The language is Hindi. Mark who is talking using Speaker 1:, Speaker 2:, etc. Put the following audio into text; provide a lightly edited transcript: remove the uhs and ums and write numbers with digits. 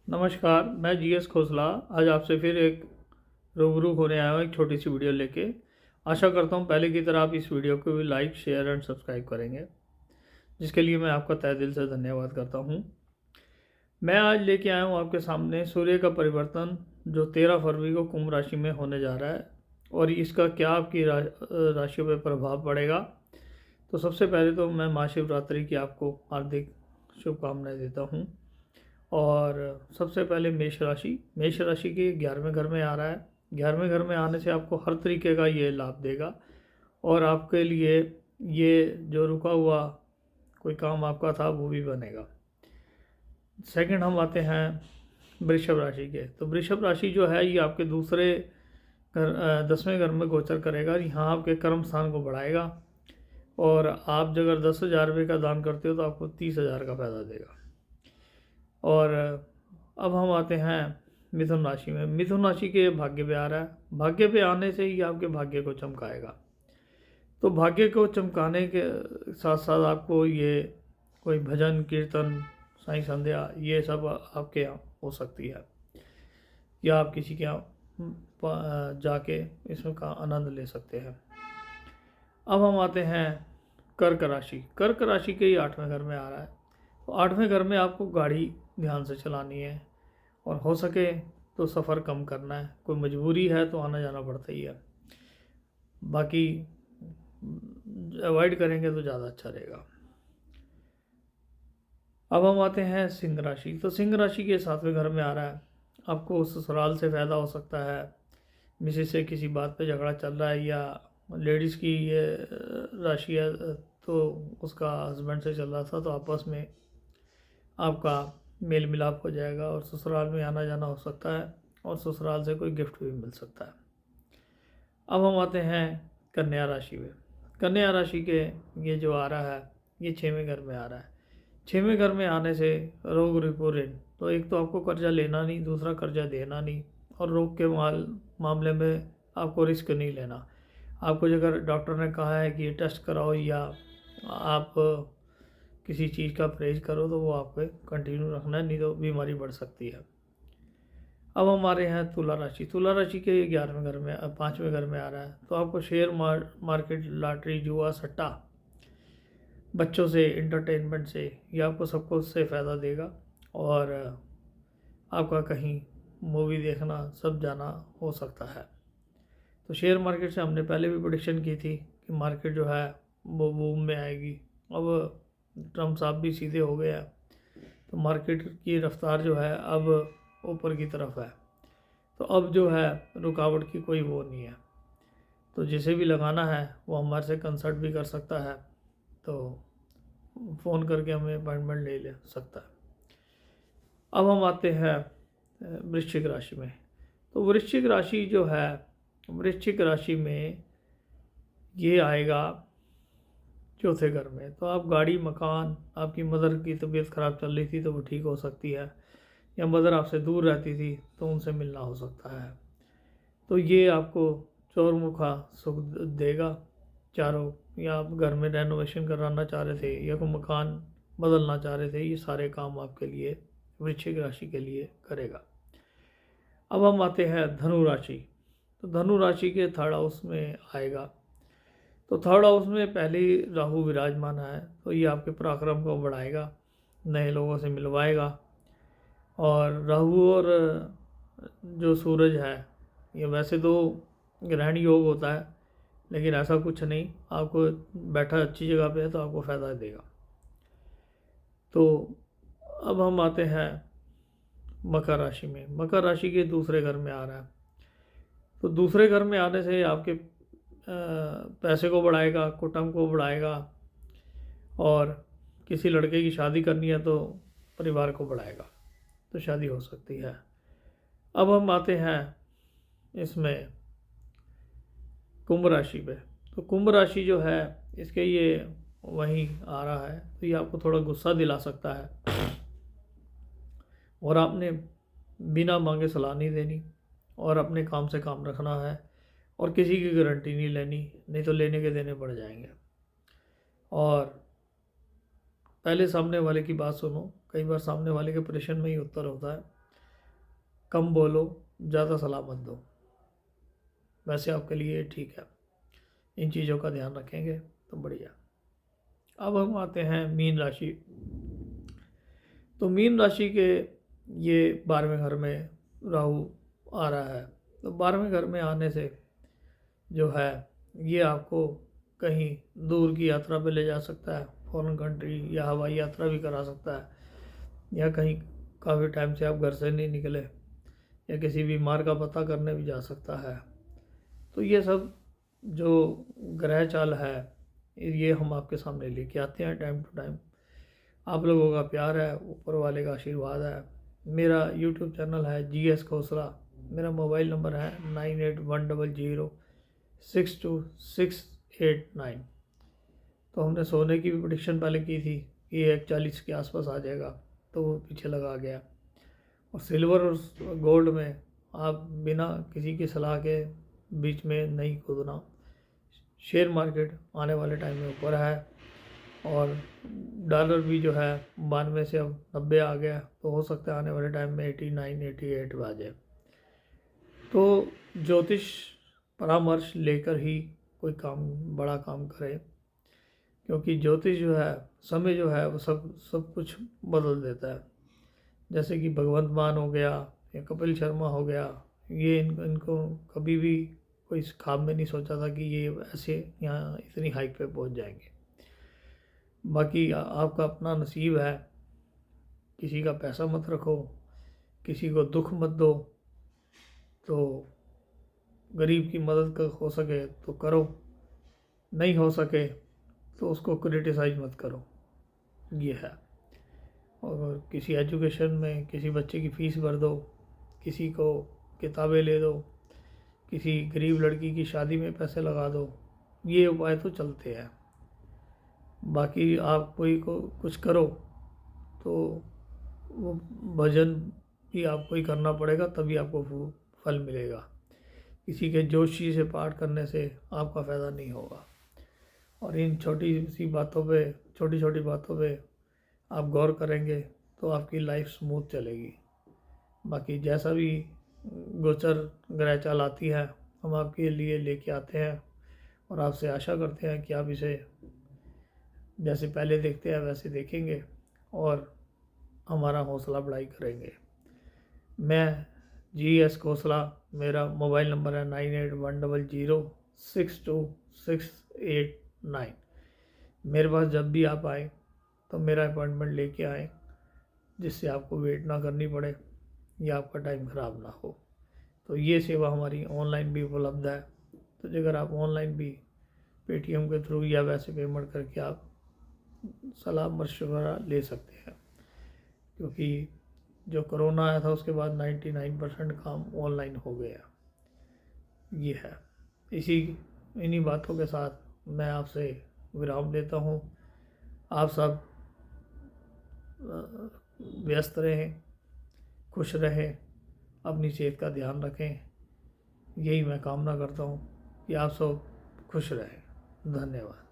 Speaker 1: नमस्कार, मैं जीएस खोसला आज आपसे फिर एक रूबरू होने आया हूँ एक छोटी सी वीडियो लेके। आशा करता हूँ पहले की तरह आप इस वीडियो को भी लाइक, शेयर एंड सब्सक्राइब करेंगे, जिसके लिए मैं आपका तहे दिल से धन्यवाद करता हूँ। मैं आज लेके आया हूँ आपके सामने सूर्य का परिवर्तन जो 13 फरवरी को कुंभ राशि में होने जा रहा है और इसका क्या आपकी राशियों पर प्रभाव पड़ेगा। तो सबसे पहले तो मैं महाशिवरात्रि की आपको हार्दिक शुभकामनाएं देता हूँ। और सबसे पहले मेष राशि के 11वें घर में आ रहा है। 11वें घर में आने से आपको हर तरीके का ये लाभ देगा और आपके लिए ये जो रुका हुआ कोई काम आपका था वो भी बनेगा। सेकंड हम आते हैं वृषभ राशि के। तो वृषभ राशि जो है ये आपके दूसरे घर 10वें घर में गोचर करेगा। यहाँ आपके कर्म स्थान को बढ़ाएगा और आप अगर 10,000 रुपये का दान करते हो तो आपको 30,000 का फायदा देगा। और अब हम आते हैं मिथुन राशि में। मिथुन राशि के भाग्य पे आ रहा है। भाग्य पे आने से ही आपके भाग्य को चमकाएगा। तो भाग्य को चमकाने के साथ साथ आपको ये कोई भजन कीर्तन साई संध्या ये सब आपके यहाँ हो सकती है या आप किसी के यहाँ जाके इसमें का आनंद ले सकते हैं। अब हम आते हैं कर्क राशि। कर्क राशि के ही 8वें घर में आ रहा है। तो 8वें घर में आपको गाड़ी ध्यान से चलानी है और हो सके तो सफ़र कम करना है। कोई मजबूरी है तो आना जाना पड़ता ही है, बाकी अवॉइड करेंगे तो ज़्यादा अच्छा रहेगा। अब हम आते हैं सिंह राशि। तो सिंह राशि के 7वें घर में आ रहा है। आपको ससुराल से फ़ायदा हो सकता है। मिसेज से किसी बात पे झगड़ा चल रहा है या लेडीज़ की ये राशि है तो उसका हस्बैंड से चल रहा था तो आपस में आपका मेल मिलाप हो जाएगा और ससुराल में आना जाना हो सकता है और ससुराल से कोई गिफ्ट भी मिल सकता है। अब हम आते हैं कन्या राशि में। कन्या राशि के ये जो आ रहा है ये 6वें घर में आ रहा है। 6वें घर में आने से रोग रिपो ऋण, तो एक तो आपको कर्जा लेना नहीं, दूसरा कर्जा देना नहीं और रोग के मामले में आपको रिस्क नहीं लेना। आपको अगर डॉक्टर ने कहा है कि ये टेस्ट कराओ या आप किसी चीज़ का परहेज करो तो वो आपको कंटिन्यू रखना है, नहीं तो बीमारी बढ़ सकती है। अब हमारे यहाँ तुला राशि। तुला राशि के 11वें घर में 5वें घर में आ रहा है। तो आपको शेयर मार्केट, लॉटरी, जुआ, सट्टा, बच्चों से, इंटरटेनमेंट से ये आपको सबको उससे फ़ायदा देगा और आपका कहीं मूवी देखना सब जाना हो सकता है। तो शेयर मार्केट से हमने पहले भी प्रेडिक्शन की थी कि मार्केट जो है वो बूम में आएगी। अब ट्रम्प साहब भी सीधे हो गया तो मार्केट की रफ्तार जो है अब ऊपर की तरफ है। तो अब जो है रुकावट की कोई वो नहीं है। तो जिसे भी लगाना है वो हमारे से कंसल्ट भी कर सकता है, तो फ़ोन करके हमें अपॉइंटमेंट ले सकता है। अब हम आते हैं वृश्चिक राशि में। तो वृश्चिक राशि जो है, वृश्चिक राशि में ये आएगा चौथे घर में। तो आप गाड़ी, मकान, आपकी मदर की तबीयत ख़राब चल रही थी तो वो ठीक हो सकती है या मदर आपसे दूर रहती थी तो उनसे मिलना हो सकता है। तो ये आपको चौरमुखा सुख देगा चारों। या आप घर में रेनोवेशन कराना चाह रहे थे या कोई मकान बदलना चाह रहे थे, ये सारे काम आपके लिए वृश्चिक राशि के लिए करेगा। अब हम आते हैं धनु राशि। तो धनु राशि के 3rd हाउस में आएगा। तो 3rd हाउस में पहले ही राहु विराजमान है, तो ये आपके पराक्रम को बढ़ाएगा, नए लोगों से मिलवाएगा। और राहु और जो सूरज है ये वैसे तो ग्रहण योग होता है, लेकिन ऐसा कुछ नहीं, आपको बैठा अच्छी जगह पे है तो आपको फ़ायदा देगा। तो अब हम आते हैं मकर राशि में। मकर राशि के दूसरे घर में आ रहा है। तो दूसरे घर में आने से आपके पैसे को बढ़ाएगा, कुटुंब को बढ़ाएगा और किसी लड़के की शादी करनी है तो परिवार को बढ़ाएगा, तो शादी हो सकती है। अब हम आते हैं इसमें कुंभ राशि पे। तो कुंभ राशि जो है इसके ये वहीं आ रहा है, तो ये आपको थोड़ा गुस्सा दिला सकता है और आपने बिना मांगे सलाह नहीं देनी और अपने काम से काम रखना है और किसी की गारंटी नहीं लेनी, नहीं तो लेने के देने पड़ जाएंगे। और पहले सामने वाले की बात सुनो, कई बार सामने वाले के प्रश्न में ही उत्तर होता है। कम बोलो, ज़्यादा सलाह मत दो, वैसे आपके लिए ठीक है। इन चीज़ों का ध्यान रखेंगे तो बढ़िया। अब हम आते हैं मीन राशि। तो मीन राशि के ये 12वें घर में राहु आ रहा है। तो 12वें घर में आने से जो है ये आपको कहीं दूर की यात्रा पे ले जा सकता है, फॉरेन कंट्री, या हवाई यात्रा भी करा सकता है, या कहीं काफ़ी टाइम से आप घर से नहीं निकले, या किसी बीमार का पता करने भी जा सकता है। तो ये सब जो ग्रह चाल है ये हम आपके सामने लेके आते हैं टाइम टू टाइम। आप लोगों का प्यार है, ऊपर वाले का आशीर्वाद है। मेरा यूट्यूब चैनल है GS खोसला। मेरा मोबाइल नंबर है 9810062689। तो हमने सोने की भी प्रेडिक्शन पहले की थी कि 140 के आसपास आ जाएगा, तो वो पीछे लगा गया। और सिल्वर और गोल्ड में आप बिना किसी की सलाह के बीच में नहीं कूदना। शेयर मार्केट आने वाले टाइम में ऊपर है, और डॉलर भी जो है 92 से अब 90 आ गया, तो हो सकता है आने वाले टाइम में 89 88 आ जाए। तो ज्योतिष परामर्श लेकर ही कोई काम, बड़ा काम करें, क्योंकि ज्योतिष जो है, समय जो है वो सब कुछ बदल देता है। जैसे कि भगवंत मान हो गया या कपिल शर्मा हो गया, ये इनको कभी भी कोई इस ख्वाब में नहीं सोचा था कि ये ऐसे यहाँ इतनी हाइक पे पहुँच जाएंगे। बाकी आपका अपना नसीब है। किसी का पैसा मत रखो, किसी को दुख मत दो, तो गरीब की मदद कर हो सके तो करो, नहीं हो सके तो उसको क्रिटिसाइज मत करो, ये है। और किसी एजुकेशन में किसी बच्चे की फ़ीस भर दो, किसी को किताबें ले दो, किसी गरीब लड़की की शादी में पैसे लगा दो, ये उपाय तो चलते हैं। बाकी आप कोई को कुछ करो तो वो भजन भी आपको ही करना पड़ेगा, तभी आपको फल मिलेगा। किसी के जोशी से पाठ करने से आपका फ़ायदा नहीं होगा। और इन छोटी सी बातों पे, छोटी छोटी बातों पे आप गौर करेंगे तो आपकी लाइफ स्मूथ चलेगी। बाकी जैसा भी गोचर ग्रह चाल आती है हम आपके लिए लेके आते हैं, और आपसे आशा करते हैं कि आप इसे जैसे पहले देखते हैं वैसे देखेंगे और हमारा हौसला बढ़ाई करेंगे। मैं GS खोसला, मेरा मोबाइल नंबर है 9810062689। मेरे पास जब भी आप आएँ तो मेरा अपॉइंटमेंट लेके आएँ, जिससे आपको वेट ना करनी पड़े या आपका टाइम ख़राब ना हो। तो ये सेवा हमारी ऑनलाइन भी उपलब्ध है। तो अगर आप ऑनलाइन भी पेटीएम के थ्रू या वैसे पेमेंट करके आप सलाह मशवरा ले सकते हैं, क्योंकि जो कोरोना आया था उसके बाद 99% काम ऑनलाइन हो गया। ये है। इन्हीं बातों के साथ मैं आपसे विराम लेता हूँ। आप सब व्यस्त रहें, खुश रहें, अपनी सेहत का ध्यान रखें। यही मैं कामना करता हूँ कि आप सब खुश रहें। धन्यवाद।